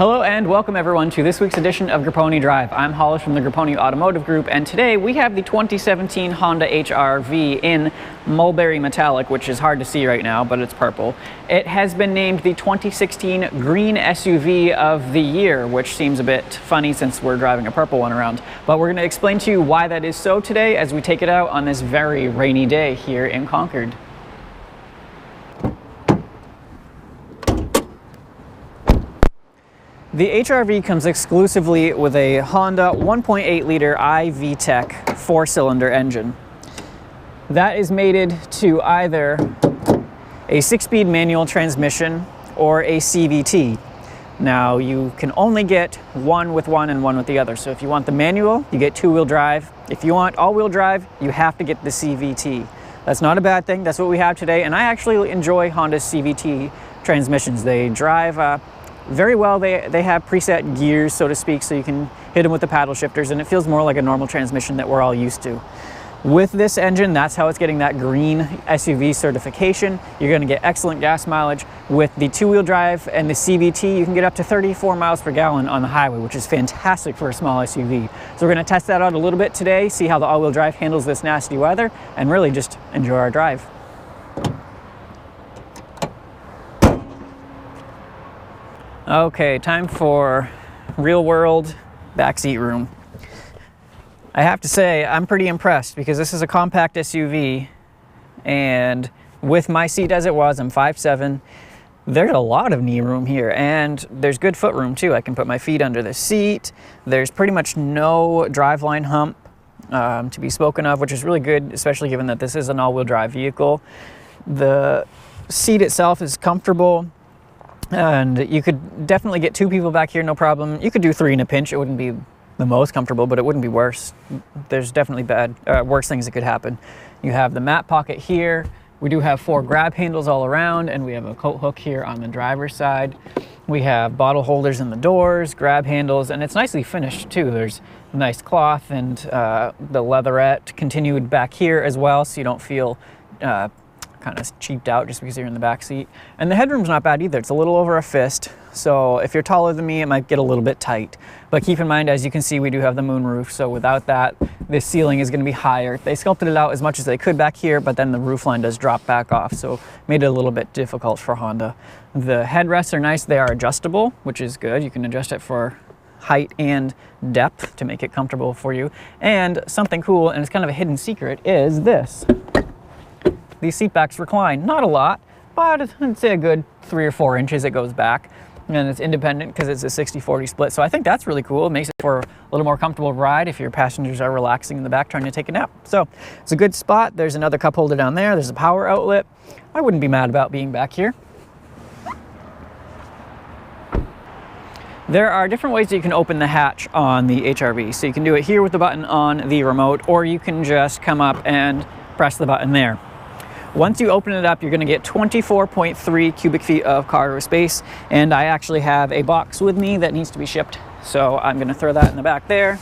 Hello and welcome everyone to this week's edition of Grappone Drive. I'm Hollis from the Grappone Automotive Group, and today we have the 2017 Honda HR-V in mulberry metallic, which is hard to see right now, but it's purple. It has been named the 2016 Green SUV of the Year, which seems a bit funny since we're driving a purple one around. But we're going to explain to you why that is so today as we take it out on this very rainy day here in Concord. The HR-V comes exclusively with a Honda 1.8 liter I-VTEC 4-cylinder engine. That is mated to either a 6-speed manual transmission or a CVT. Now you can only get one with one and one with the other. So if you want the manual, you get 2-wheel drive. If you want all-wheel drive, you have to get the CVT. That's not a bad thing. That's what we have today. And I actually enjoy Honda's CVT transmissions. They drive very well. They have preset gears, so to speak, so you can hit them with the paddle shifters, and it feels more like a normal transmission that we're all used to. With this engine, that's how it's getting that green SUV certification. You're going to get excellent gas mileage. With the 2-wheel drive and the CVT, you can get up to 34 miles per gallon on the highway, which is fantastic for a small SUV. So we're going to test that out a little bit today, see how the all-wheel drive handles this nasty weather, and really just enjoy our drive. Okay, time for real world backseat room. I have to say, I'm pretty impressed because this is a compact SUV, and with my seat as it was, I'm 5'7", there's a lot of knee room here, and there's good foot room too. I can put my feet under the seat. There's pretty much no driveline hump to be spoken of, which is really good, especially given that this is an all-wheel drive vehicle. The seat itself is comfortable, and you could definitely get 2 people back here, no problem. You could do 3 in a pinch. It wouldn't be the most comfortable, but it wouldn't be worse. There's definitely worse things that could happen. You have the mat pocket here. We do have 4 grab handles all around, and we have a coat hook here on the driver's side. We have bottle holders in the doors, grab handles, and it's nicely finished too. There's nice cloth and the leatherette continued back here as well, so you don't feel kind of cheaped out just because you're in the back seat. And the headroom's not bad either. It's a little over a fist, so if you're taller than me, it might get a little bit tight. But keep in mind, as you can see, we do have the moonroof, so without that, this ceiling is going to be higher. They sculpted it out as much as they could back here, but then the roof line does drop back off, so made it a little bit difficult for Honda. The headrests are nice. They are adjustable, which is good. You can adjust it for height and depth to make it comfortable for you. And something cool, and it's kind of a hidden secret, is this. These seat backs recline, not a lot, but I'd say a good 3 or 4 inches it goes back. And it's independent because it's a 60-40 split. So I think that's really cool. It makes it for a little more comfortable ride if your passengers are relaxing in the back trying to take a nap. So it's a good spot. There's another cup holder down there. There's a power outlet. I wouldn't be mad about being back here. There are different ways that you can open the hatch on the HR-V. So you can do it here with the button on the remote, or you can just come up and press the button there. Once you open it up, you're going to get 24.3 cubic feet of cargo space, and I actually have a box with me that needs to be shipped, so I'm going to throw that in the back there.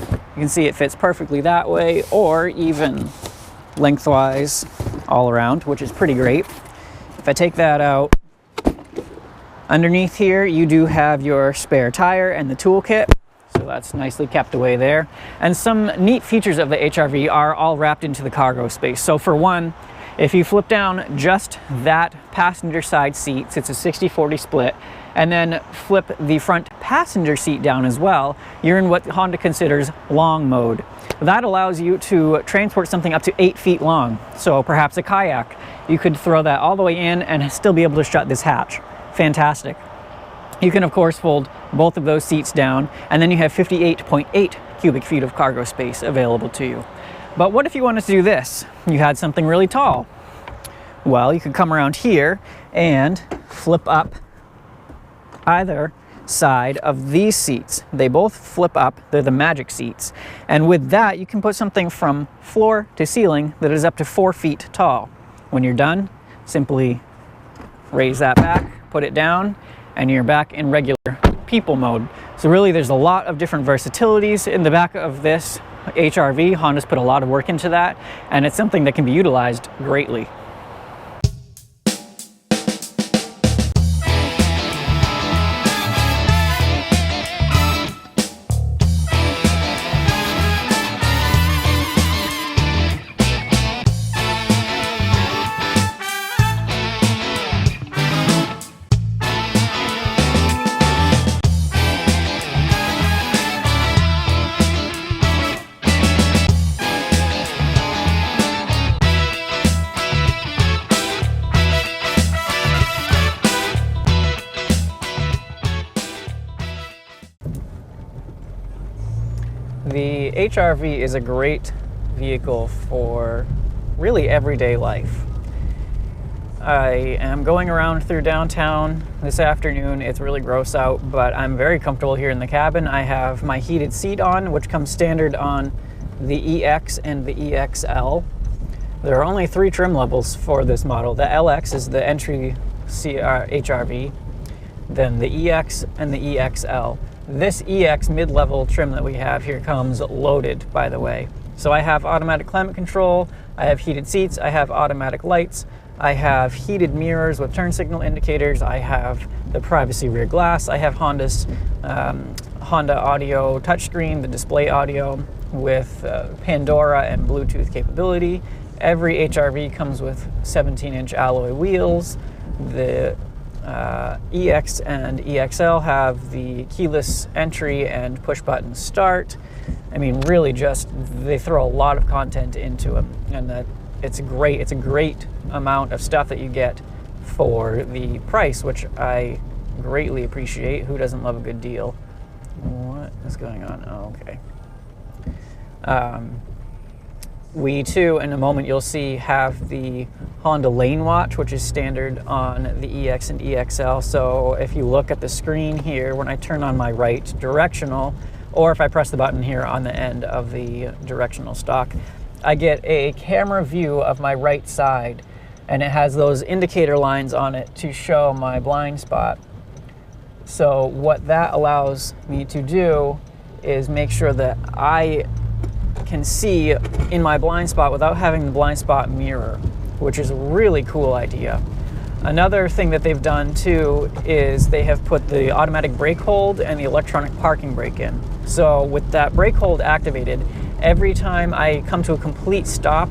You can see it fits perfectly that way, or even lengthwise all around, which is pretty great. If I take that out, underneath here you do have your spare tire and the toolkit, so that's nicely kept away there. And some neat features of the HR-V are all wrapped into the cargo space. So for one, if you flip down just that passenger side seat, it's a 60-40 split, and then flip the front passenger seat down as well, you're in what Honda considers long mode. That allows you to transport something up to 8 feet long, so perhaps a kayak. You could throw that all the way in and still be able to shut this hatch. Fantastic. You can of course fold both of those seats down, and then you have 58.8 cubic feet of cargo space available to you. But what if you wanted to do this? You had something really tall. Well, you could come around here and flip up either side of these seats. They both flip up. They're the magic seats. And with that, you can put something from floor to ceiling that is up to 4 feet tall. When you're done, simply raise that back, put it down, and you're back in regular people mode. So really, there's a lot of different versatilities in the back of this HR-V. Honda's put a lot of work into that, and it's something that can be utilized greatly. The HR-V is a great vehicle for really everyday life. I am going around through downtown this afternoon. It's really gross out, but I'm very comfortable here in the cabin. I have my heated seat on, which comes standard on the EX and the EXL. There are only 3 trim levels for this model. The LX is the entry HR-V, then the EX and the EXL. This EX mid-level trim that we have here comes loaded, by the way. So I have automatic climate control, I have heated seats, I have automatic lights, I have heated mirrors with turn signal indicators, I have the privacy rear glass, I have Honda's Honda audio touchscreen, the display audio with Pandora and Bluetooth capability. Every HR-V comes with 17-inch alloy wheels. The EX and EXL have the keyless entry and push-button start. I mean, really just, they throw a lot of content into them, and that it's great. It's a great amount of stuff that you get for the price, which I greatly appreciate. Who doesn't love a good deal? What is going on? Oh, okay. We too, in a moment you'll see, have the Honda Lane Watch, which is standard on the EX and EXL. So if you look at the screen here, when I turn on my right directional, or if I press the button here on the end of the directional stalk, I get a camera view of my right side, and it has those indicator lines on it to show my blind spot. So what that allows me to do is make sure that I can see in my blind spot without having the blind spot mirror, which is a really cool idea. Another thing that they've done too is they have put the automatic brake hold and the electronic parking brake in. So with that brake hold activated, every time I come to a complete stop,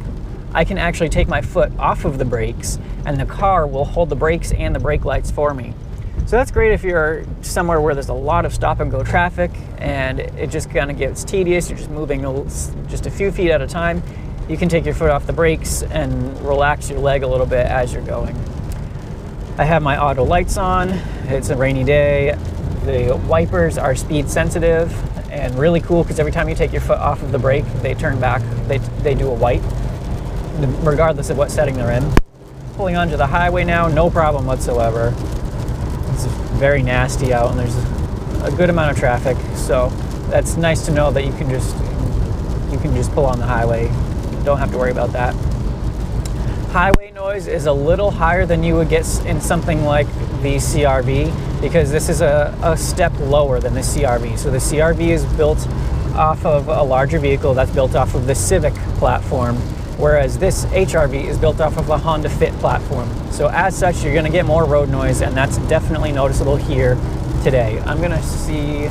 I can actually take my foot off of the brakes and the car will hold the brakes and the brake lights for me. So that's great if you're somewhere where there's a lot of stop and go traffic and it just kind of gets tedious, you're just moving just a few feet at a time. You can take your foot off the brakes and relax your leg a little bit as you're going. I have my auto lights on. It's a rainy day. The wipers are speed sensitive and really cool because every time you take your foot off of the brake, they turn back, they do a wipe, regardless of what setting they're in. Pulling onto the highway now, no problem whatsoever. It's very nasty out and there's a good amount of traffic, so that's nice to know that you can just pull on the highway. You don't have to worry about that. Highway noise is a little higher than you would get in something like the CR-V because this is a step lower than the CR-V. So the CR-V is built off of a larger vehicle that's built off of the Civic platform, whereas this HR-V is built off of a Honda Fit platform. So as such, you're gonna get more road noise, and that's definitely noticeable here today. I'm gonna see,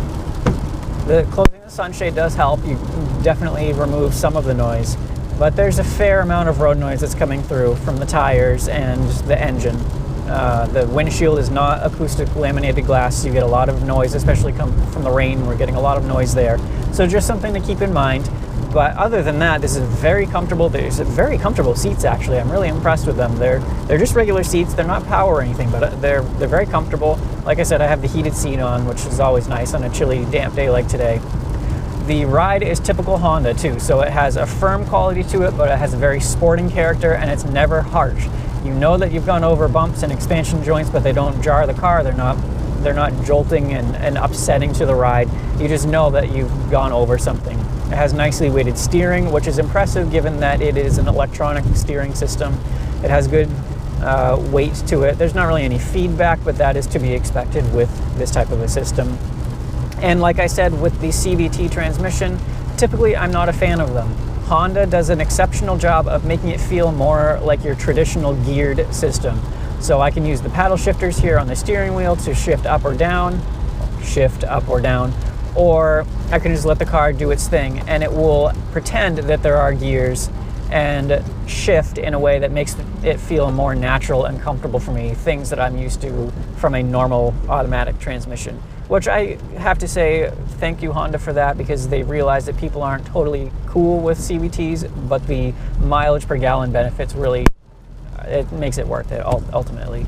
the closing the sunshade does help. You definitely remove some of the noise, but there's a fair amount of road noise that's coming through from the tires and the engine. The windshield is not acoustic laminated glass, so you get a lot of noise, especially come from the rain. We're getting a lot of noise there. So just something to keep in mind. But other than that, this is very comfortable. There's very comfortable seats, actually. I'm really impressed with them. They're just regular seats. They're not power or anything, but they're very comfortable. Like I said, I have the heated seat on, which is always nice on a chilly, damp day like today. The ride is typical Honda too, so it has a firm quality to it, but it has a very sporting character, and it's never harsh. You know that you've gone over bumps and expansion joints, but they don't jar the car. They're not jolting and upsetting to the ride. You just know that you've gone over something. It has nicely weighted steering, which is impressive given that it is an electronic steering system. It has good weight to it. There's not really any feedback, but that is to be expected with this type of a system. And like I said, with the CVT transmission, typically I'm not a fan of them. Honda does an exceptional job of making it feel more like your traditional geared system. So I can use the paddle shifters here on the steering wheel to shift up or down, or I can just let the car do its thing and it will pretend that there are gears and shift in a way that makes it feel more natural and comfortable for me, things that I'm used to from a normal automatic transmission. Which I have to say, thank you Honda for that, because they realize that people aren't totally cool with CVTs, but the mileage per gallon benefits really, it makes it worth it ultimately.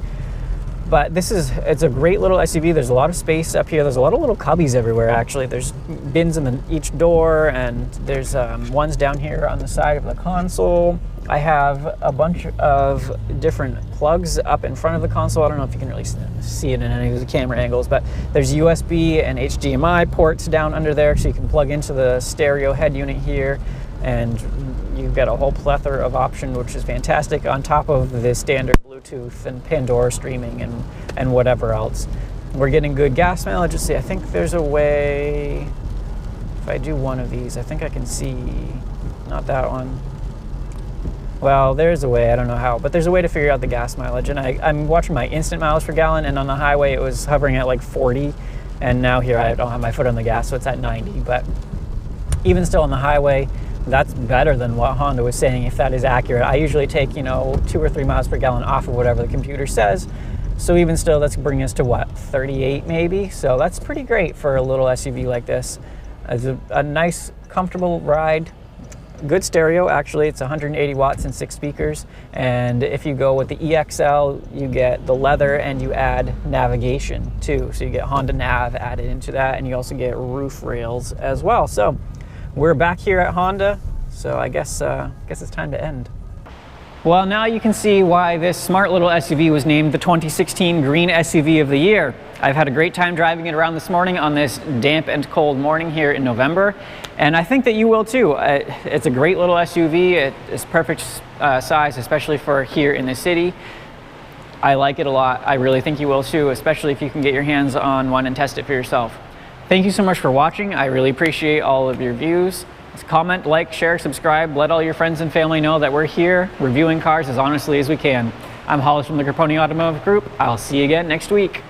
But it's a great little SUV. There's a lot of space up here. There's a lot of little cubbies everywhere, actually. There's bins in each door, and there's ones down here on the side of the console. I have a bunch of different plugs up in front of the console. I don't know if you can really see it in any of the camera angles, but there's USB and HDMI ports down under there, so you can plug into the stereo head unit here, and you've got a whole plethora of options, which is fantastic, on top of the standard Bluetooth and Pandora streaming and whatever else. We're getting good gas mileage. Let's see, I think there's a way, if I do one of these, I think I can see, not that one. Well, there's a way, I don't know how, but there's a way to figure out the gas mileage. And I'm watching my instant miles per gallon, and on the highway it was hovering at like 40, and now here I don't have my foot on the gas, so it's at 90. But even still on the highway, that's better than what Honda was saying, if that is accurate. I usually take, 2 or 3 miles per gallon off of whatever the computer says. So even still, that's bringing us to what, 38 maybe? So that's pretty great for a little SUV like this. It's a nice, comfortable ride. Good stereo, actually. It's 180 watts and 6 speakers. And if you go with the EXL, you get the leather and you add navigation too. So you get Honda Nav added into that, and you also get roof rails as well. So we're back here at Honda, so I guess it's time to end. Well, now you can see why this smart little SUV was named the 2016 Green SUV of the Year. I've had a great time driving it around this morning on this damp and cold morning here in November, and I think that you will too. It's a great little SUV. It is perfect size, especially for here in the city. I like it a lot. I really think you will too, especially if you can get your hands on one and test it for yourself. Thank you so much for watching. I really appreciate all of your views. Comment, like, share, subscribe. Let all your friends and family know that we're here reviewing cars as honestly as we can. I'm Hollis from the Grappone Automotive Group. I'll see you again next week.